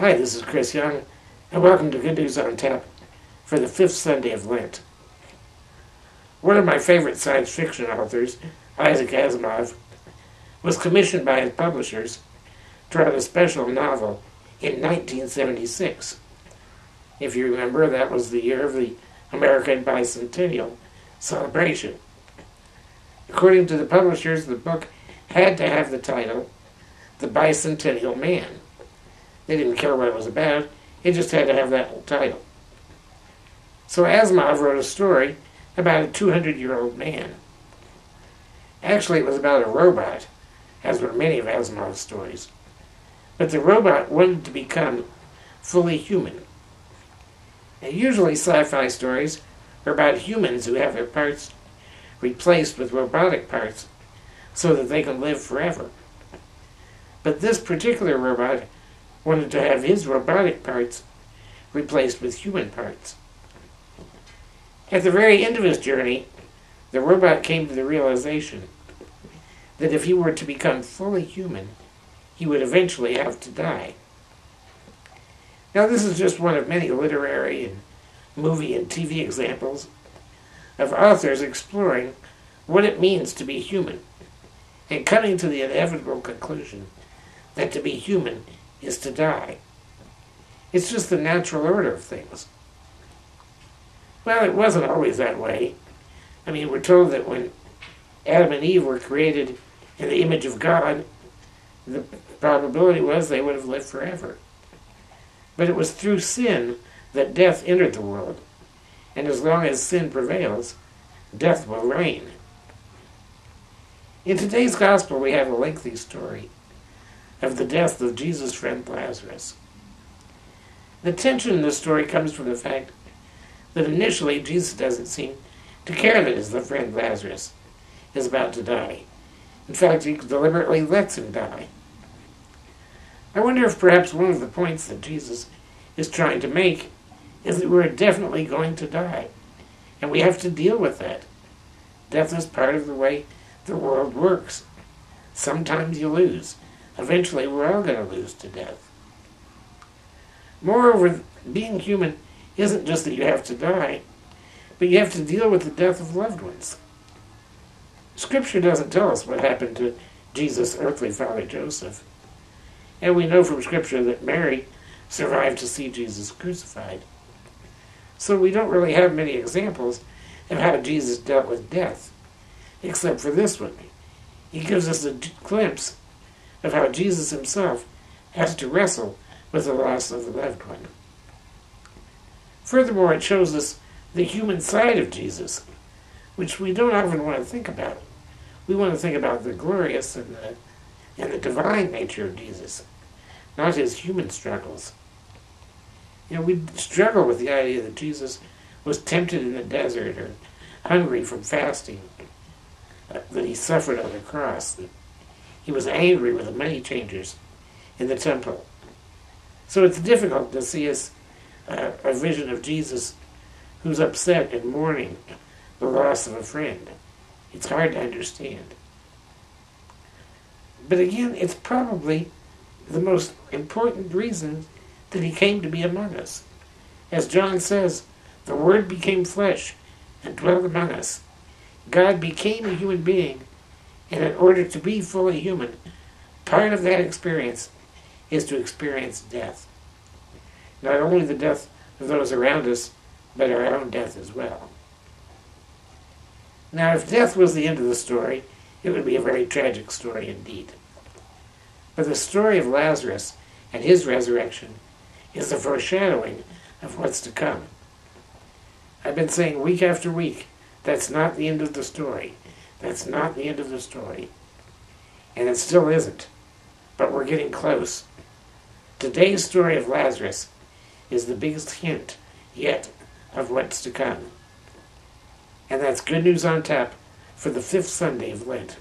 Hi, this is Chris Young, and welcome to Good News on Tap for the fifth Sunday of Lent. One of my favorite science fiction authors, Isaac Asimov, was commissioned by his publishers to write a special novel in 1976. If you remember, that was the year of the American Bicentennial celebration. According to the publishers, the book had to have the title, The Bicentennial Man. They didn't care what it was about, it just had to have that title. So Asimov wrote a story about a 200-year-old man. Actually, it was about a robot, as were many of Asimov's stories. But the robot wanted to become fully human. Now, usually sci-fi stories are about humans who have their parts replaced with robotic parts so that they can live forever. But this particular robot wanted to have his robotic parts replaced with human parts. At the very end of his journey, the robot came to the realization that if he were to become fully human, he would eventually have to die. Now, this is just one of many literary and movie and TV examples of authors exploring what it means to be human and coming to the inevitable conclusion that to be human is to die. It's just the natural order of things. Well, it wasn't always that way. I mean, we're told that when Adam and Eve were created in the image of God, the probability was they would have lived forever. But it was through sin that death entered the world, and as long as sin prevails, death will reign. In today's gospel, we have a lengthy story of the death of Jesus' friend Lazarus. The tension in this story comes from the fact that initially Jesus doesn't seem to care that his friend Lazarus is about to die. In fact, he deliberately lets him die. I wonder if perhaps one of the points that Jesus is trying to make is that we're definitely going to die, and we have to deal with that. Death is part of the way the world works. Sometimes you lose. Eventually, we're all going to lose to death. Moreover, being human isn't just that you have to die, but you have to deal with the death of loved ones. Scripture doesn't tell us what happened to Jesus' earthly father Joseph, and we know from Scripture that Mary survived to see Jesus crucified. So we don't really have many examples of how Jesus dealt with death, except for this one. He gives us a glimpse of how Jesus himself has to wrestle with the loss of a loved one. Furthermore, it shows us the human side of Jesus, which we don't often want to think about. We want to think about the glorious and the divine nature of Jesus, not his human struggles. You know, we struggle with the idea that Jesus was tempted in the desert or hungry from fasting, that he suffered on the cross, that he was angry with the money changers in the temple. So it's difficult to see a vision of Jesus who's upset and mourning the loss of a friend. It's hard to understand. But again, it's probably the most important reason that he came to be among us. As John says, the Word became flesh and dwelt among us. God became a human being, and in order to be fully human, part of that experience is to experience death. Not only the death of those around us, but our own death as well. Now, if death was the end of the story, it would be a very tragic story indeed. But the story of Lazarus and his resurrection is a foreshadowing of what's to come. I've been saying week after week, that's not the end of the story. That's not the end of the story. And it still isn't. But we're getting close. Today's story of Lazarus is the biggest hint yet of what's to come. And that's Good News on Tap for the fifth Sunday of Lent.